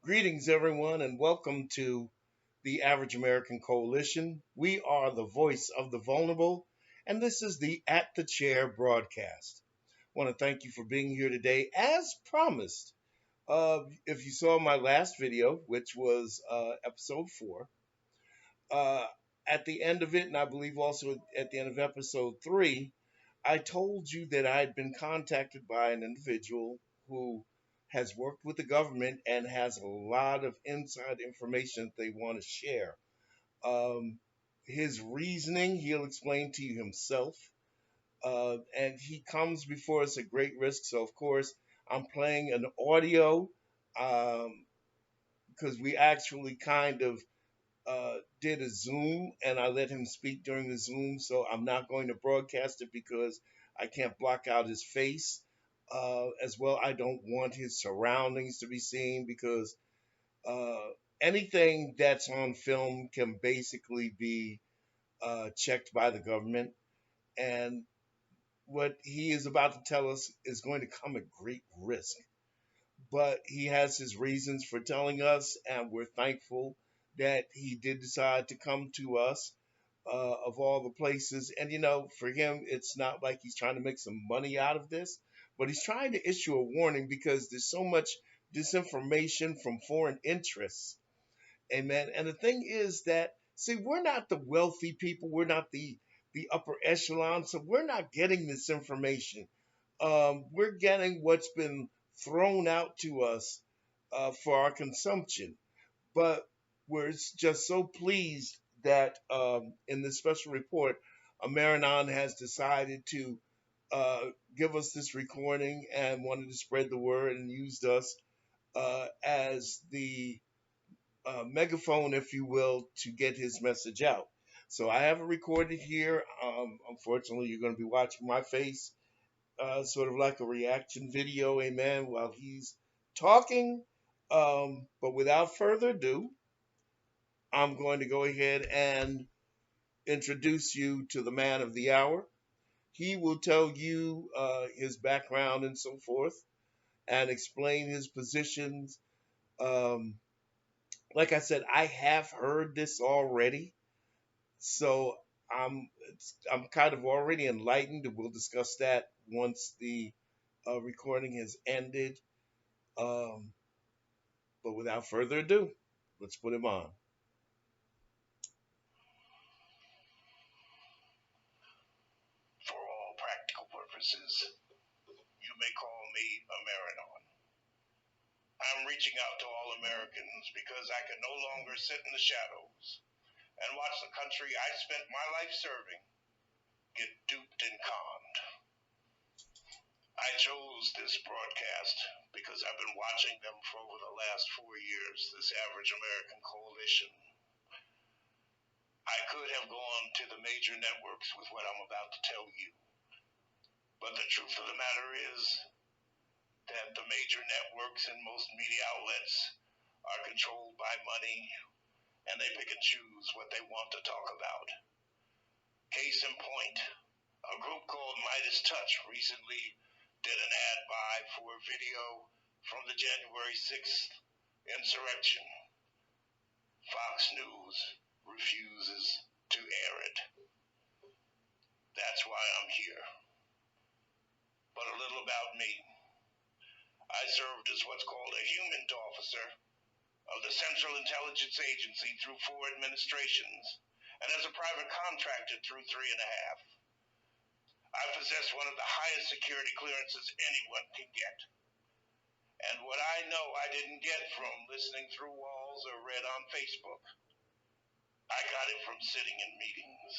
Greetings, everyone, and welcome to the Average American Coalition. We are the voice of the vulnerable, and this is the At the Chair broadcast. I want to thank you for being here today. As promised, if you saw my last video, which was episode 4, uh, at the end of it, and I believe also at the end of episode 3, I told you that I had been contacted by an individual who has worked with the government and has a lot of inside information that they want to share. Um, his reasoning, he'll explain to you himself. And he comes before us at great risk. So, of course, I'm playing an audio because we actually kind of did a Zoom and I let him speak during the Zoom. So I'm not going to broadcast it because I can't block out his face. As well, I don't want his surroundings to be seen because uh, anything that's on film can basically be checked by the government. And what he is about to tell us is going to come at great risk. But he has his reasons for telling us, and we're thankful that he did decide to come to us of all the places. And for him, it's not like he's trying to make some money out of this, but he's trying to issue a warning because there's so much disinformation from foreign interests. Amen. And the thing is that, see, we're not the wealthy people, we're not the upper echelon, so we're not getting this information. We're getting what's been thrown out to us for our consumption. But we're just so pleased that in this special report, Ameranon has decided to uh, give us this recording and wanted to spread the word and used us as the megaphone, if you will, to get his message out. So I have it recorded here. Unfortunately, you're going to be watching my face, sort of like a reaction video, amen, while he's talking. But without further ado, I'm going to go ahead and introduce you to the man of the hour. He will tell you his background and so forth and explain his positions. Um, like I said, I have heard this already, so I'm kind of already enlightened. We'll discuss that once the recording has ended. Um, but without further ado, let's put him on. For all practical purposes, you may call me Ameranon. I'm reaching out to all Americans because I can no longer sit in the shadows and watch the country I spent my life serving get duped and conned. I chose this broadcast because I've been watching them for over the last 4 years, this average American coalition. I could have gone to the major networks with what I'm about to tell you, but the truth of the matter is that the major networks and most media outlets are controlled by money and they pick and choose what they want to talk about. Case in point, a group called Midas Touch recently did an ad buy for a video from the January 6th insurrection. Fox News refuses to air it. That's why I'm here. But a little about me. I served as what's called a human officer of the Central Intelligence Agency through 4 administrations, and as a private contractor through 3.5. I possess one of the highest security clearances anyone can get. And what I know I didn't get from listening through walls or read on Facebook, I got it from sitting in meetings.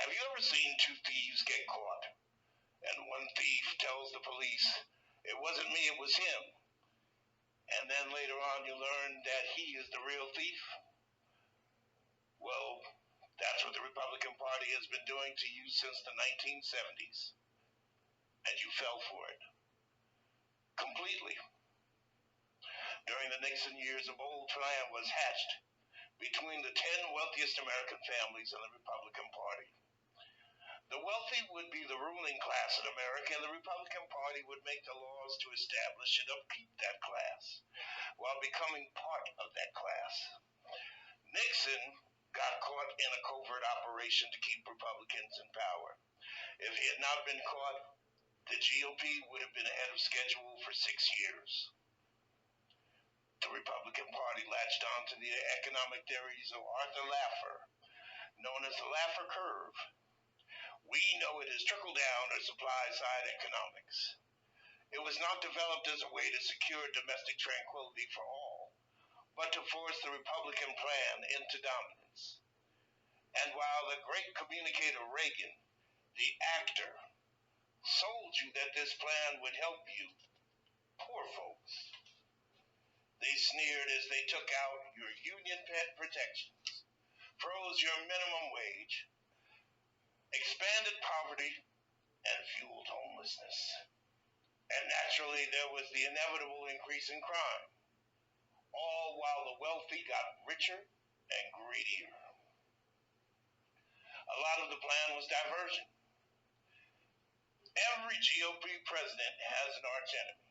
Have you ever seen two thieves get caught, and one thief tells the police, "It wasn't me, it was him," and then later on you learn that he is the real thief? Well, that's what the Republican Party has been doing to you since the 1970s. And you fell for it. Completely. During the Nixon years, a bold plan was hatched between the 10 wealthiest American families and the Republican Party. The wealthy would be the ruling class in America, and the Republican Party would make the laws to establish and upkeep that class while becoming part of that class. Nixon got caught in a covert operation to keep Republicans in power. If he had not been caught, the GOP would have been ahead of schedule for 6 years. The Republican Party latched on to the economic theories of Arthur Laffer, known as the Laffer curve. We know it as trickle-down or supply-side economics. It was not developed as a way to secure domestic tranquility for all, but to force the Republican plan into dominance. And while the great communicator Reagan, the actor, sold you that this plan would help you, poor folks, they sneered as they took out your union pet protections, froze your minimum wage, expanded poverty, and fueled homelessness. And naturally, there was the inevitable increase in crime, all while the wealthy got richer and greedier. A lot of the plan was diversion. Every GOP president has an archenemy.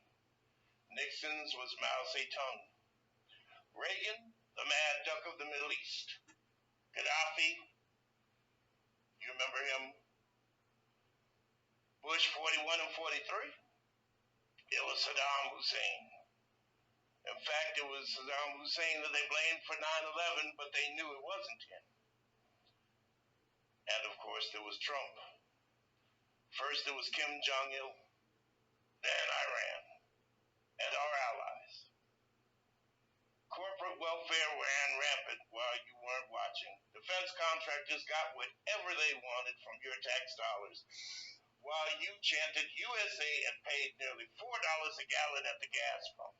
Nixon's was Mao Zedong. Reagan, the mad duck of the Middle East. Gaddafi, you remember him? Bush 41 and 43? It was Saddam Hussein. In fact, it was Saddam Hussein that they blamed for 9/11, but they knew it wasn't him. And of course, there was Trump. First, it was Kim Jong-il, then Iran, and our allies. Corporate welfare ran rampant while you weren't watching. Defense contractors got whatever they wanted from your tax dollars, while you chanted USA and paid nearly $4 a gallon at the gas pump.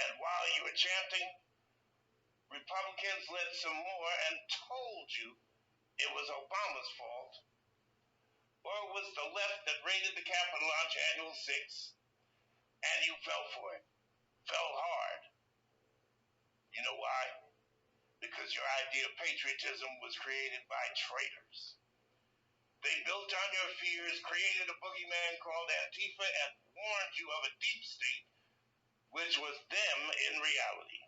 And while you were chanting, Republicans led some more and told you it was Obama's fault, or it was the left that raided the Capitol on January 6th, and you fell for it, fell hard. You know why? Because your idea of patriotism was created by traitors. They built on your fears, created a boogeyman called Antifa, and warned you of a deep state, which was them in reality.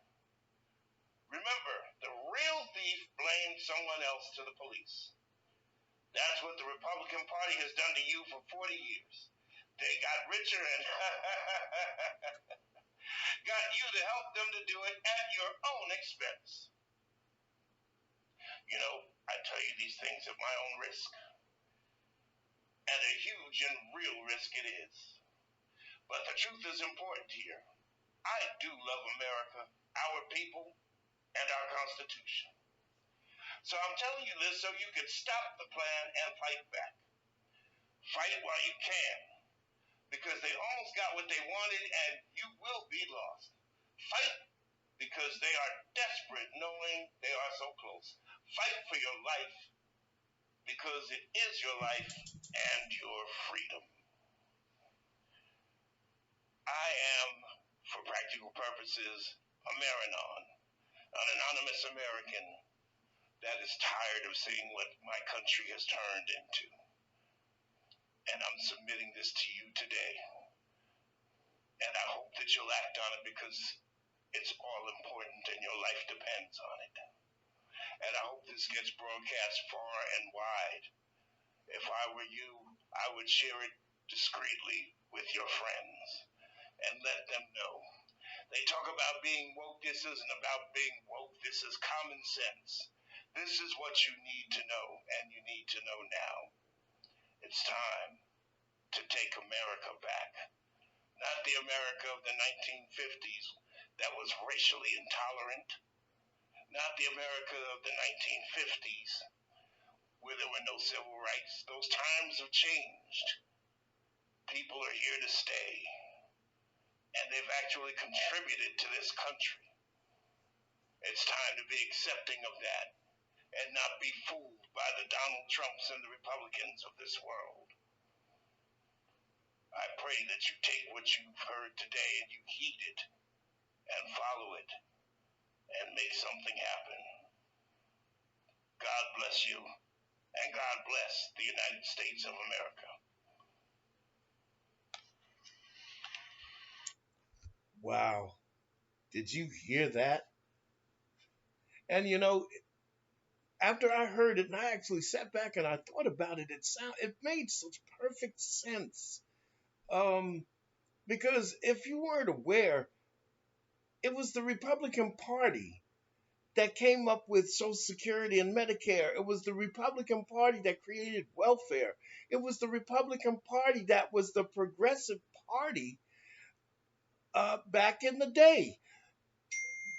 Remember, the real thief blamed someone else to the police. That's what the Republican Party has done to you for 40 years. They got richer and got you to help them to do it at your own expense. You know, I tell you these things at my own risk. And a huge and real risk it is. But the truth is important here. I do love America, our people, and our Constitution. So I'm telling you this so you can stop the plan and fight back. Fight while you can, because they almost got what they wanted and you will be lost. Fight because they are desperate knowing they are so close. Fight for your life because it is your life and your freedom. I am, for practical purposes, Ameranon, an anonymous American that is tired of seeing what my country has turned into. And I'm submitting this to you today. And I hope that you'll act on it because it's all important and your life depends on it. And I hope this gets broadcast far and wide. If I were you, I would share it discreetly with your friends and let them know. They talk about being woke. This isn't about being woke. This is common sense. This is what you need to know, and you need to know now. It's time to take America back. Not the America of the 1950s that was racially intolerant. Not the America of the 1950s where there were no civil rights. Those times have changed. People are here to stay. And they've actually contributed to this country. It's time to be accepting of that and not be fooled by the Donald Trumps and the Republicans of this world. I pray that you take what you've heard today and you heed it and follow it and make something happen. God bless you And God bless the United States of America. Wow. Did you hear that? And after I heard it, and I actually sat back and I thought about it, it made such perfect sense. Um, because if you weren't aware, it was the Republican Party that came up with Social Security and Medicare. It was the Republican Party that created welfare. It was the Republican Party that was the progressive party back in the day.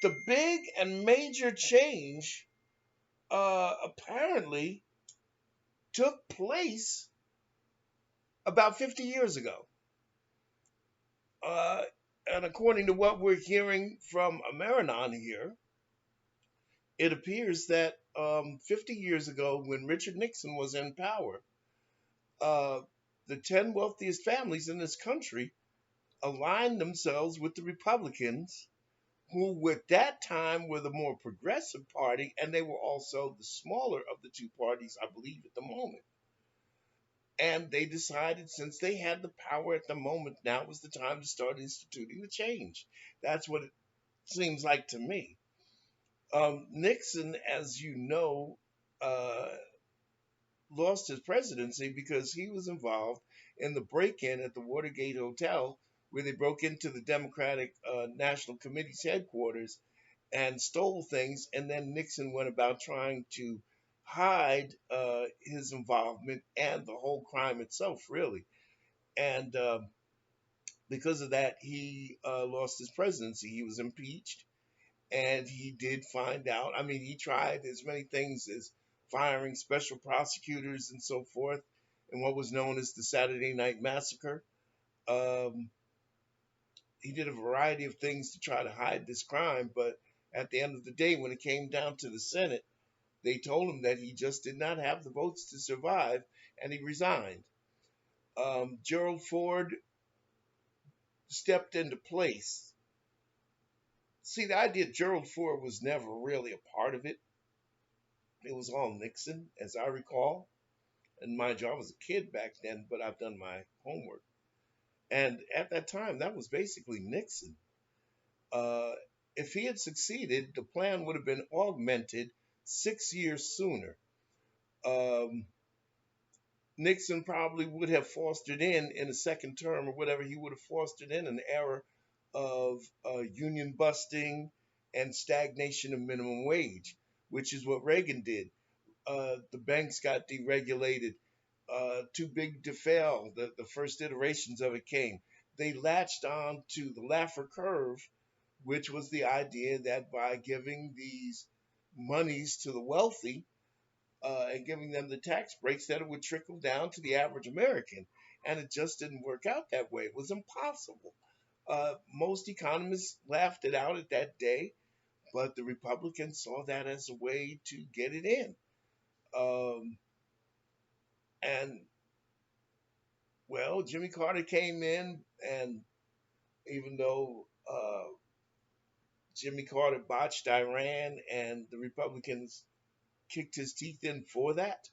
The big and major change apparently took place about 50 years ago. Uh, and according to what we're hearing from Ameranon here, it appears that 50 years ago, when Richard Nixon was in power, uh, the 10 wealthiest families in this country aligned themselves with the Republicans, who at that time were the more progressive party, and they were also the smaller of the two parties, I believe, at the moment. And they decided, since they had the power at the moment, now was the time to start instituting the change. That's what it seems like to me. Nixon, as you know, uh, lost his presidency because he was involved in the break in at the Watergate Hotel, where they broke into the Democratic National Committee's headquarters and stole things. And then Nixon went about trying to hide his involvement and the whole crime itself, really. And because of that, he lost his presidency. He was impeached, and he did find out. I mean, he tried as many things as firing special prosecutors and so forth, in what was known as the Saturday Night Massacre. Um, he did a variety of things to try to hide this crime, but at the end of the day, when it came down to the Senate, they told him that he just did not have the votes to survive, and he resigned. Gerald Ford stepped into place. See, the idea Gerald Ford was never really a part of it. It was all Nixon, as I recall. And mind you, I was a kid back then, but I've done my homework. And at that time, that was basically Nixon. Uh, if he had succeeded, the plan would have been augmented 6 years sooner. Um, Nixon probably would have fostered in a second term or whatever, he would have fostered in an era of union busting and stagnation of minimum wage, which is what Reagan did. The banks got deregulated. Too big to fail. The first iterations of it came. They latched on to the Laffer curve, which was the idea that by giving these monies to the wealthy and giving them the tax breaks, that it would trickle down to the average American. And it just didn't work out that way. It was impossible. Most economists laughed it out at that day, but the Republicans saw that as a way to get it in. Um, and Well, Jimmy Carter came in, and even though Jimmy Carter botched Iran and the Republicans kicked his teeth in for that,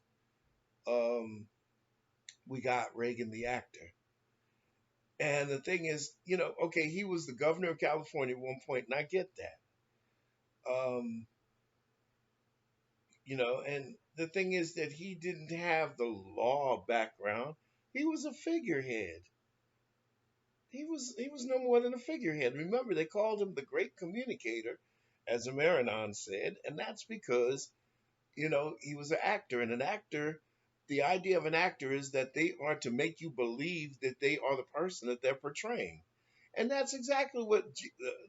um, we got Reagan the actor. And the thing is, okay, he was the governor of California at one point, and I get that. Um, and the thing is that he didn't have the law background. He was a figurehead. He was no more than a figurehead. Remember, they called him the great communicator, as Ameranon said, and that's because he was an actor, and an actor. The idea of an actor is that they are to make you believe that they are the person that they're portraying, and that's exactly what.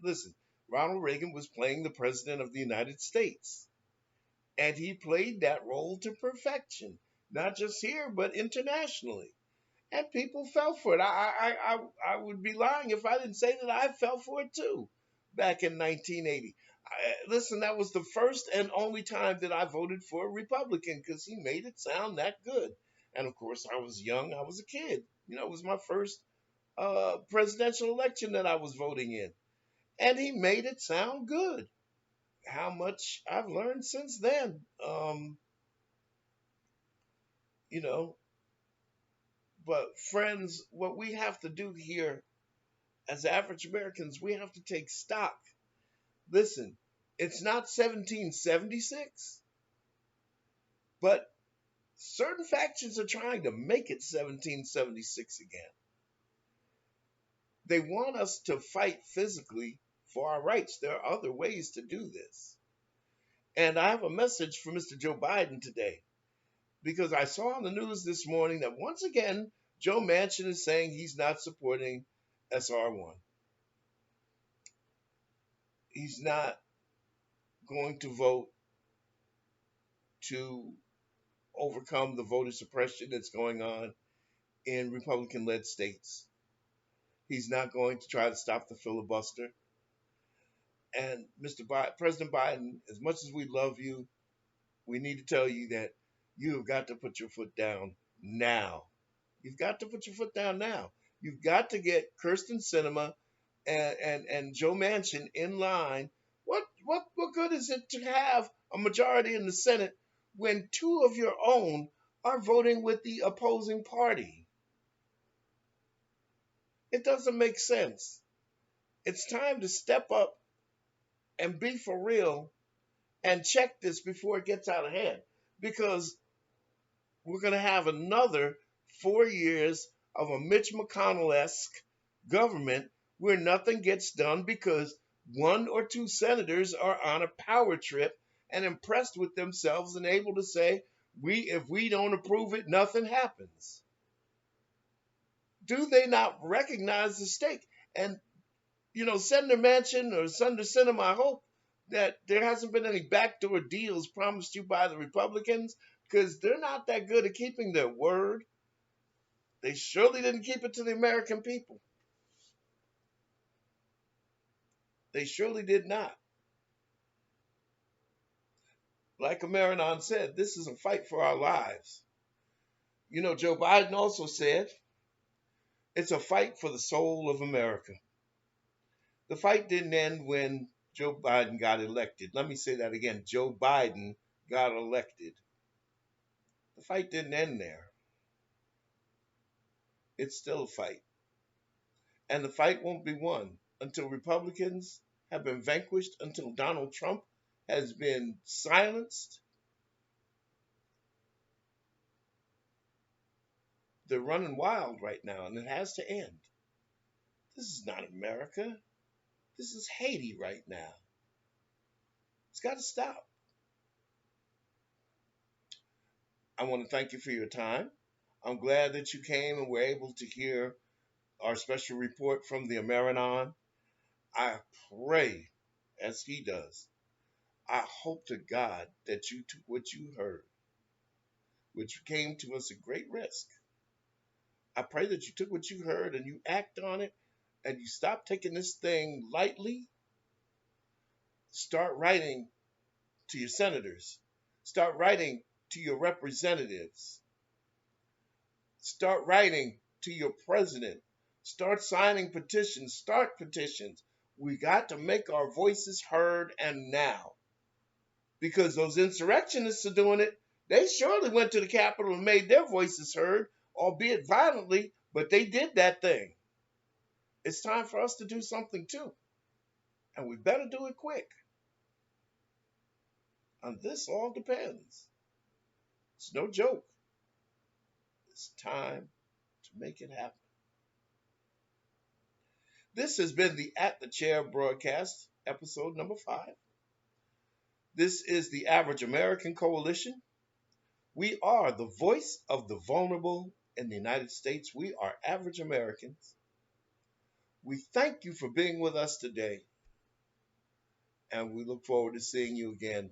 Listen, Ronald Reagan was playing the president of the United States, and he played that role to perfection, not just here but internationally, and people fell for it. I would be lying if I didn't say that I fell for it too back in 1980. Listen, that was the first and only time that I voted for a Republican because he made it sound that good. And of course, I was young, I was a kid. It was my first presidential election that I was voting in. And he made it sound good. How much I've learned since then. you know. But friends, what we have to do here as average Americans, we have to take stock. Listen, it's not 1776, but certain factions are trying to make it 1776 again. They want us to fight physically for our rights. There are other ways to do this. And I have a message for Mr. Joe Biden today because I saw on the news this morning that once again, Joe Manchin is saying he's not supporting SR1. He's not going to vote to overcome the voter suppression that's going on in Republican led states. He's not going to try to stop the filibuster. And President Biden, as much as we love you, we need to tell you that you have got to put your foot down now. You've got to put your foot down now. You've got to get Kirsten Sinema and Joe Manchin in line. What good is it to have a majority in the Senate when two of your own are voting with the opposing party? It doesn't make sense. It's time to step up and be for real and check this before it gets out of hand because we're going to have another 4 years of a Mitch McConnell esque government where nothing gets done because one or two senators are on a power trip and impressed with themselves and able to say, if we don't approve it, nothing happens. Do they not recognize the stake? And Senator Manchin or Senator Sinema, I hope that there hasn't been any backdoor deals promised you by the Republicans because they're not that good at keeping their word. They surely didn't keep it to the American people. They surely did not. Like Ameranon said, this is a fight for our lives. Joe Biden also said it's a fight for the soul of America. The fight didn't end when Joe Biden got elected. Let me say that again. Joe Biden got elected. The fight didn't end there. It's still a fight. And the fight won't be won until Republicans have been vanquished, until Donald Trump has been silenced. They're running wild right now, and it has to end. This is not America. This is Haiti right now. It's got to stop. I want to thank you for your time. I'm glad that you came and were able to hear our special report from the Ameranon. I pray, as he does, I hope to God that you took what you heard, which came to us at great risk. I pray that you took what you heard and you act on it and you stop taking this thing lightly. Start writing to your senators. Start writing to your representatives. Start writing to your president. Start signing petitions. Start petitions. We got to make our voices heard and now. Because those insurrectionists are doing it. They surely went to the Capitol and made their voices heard, albeit violently, but they did that thing. It's time for us to do something too. And we better do it quick. And this all depends. It's no joke. It's time to make it happen. This has been the At the Chair broadcast, episode number 5. This is the Average American Coalition. We are the voice of the vulnerable in the United States. We are average Americans. We thank you for being with us today, and we look forward to seeing you again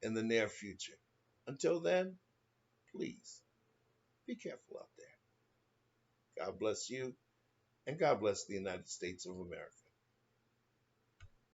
in the near future. Until then, please be careful out there. God bless you, and God bless the United States of America.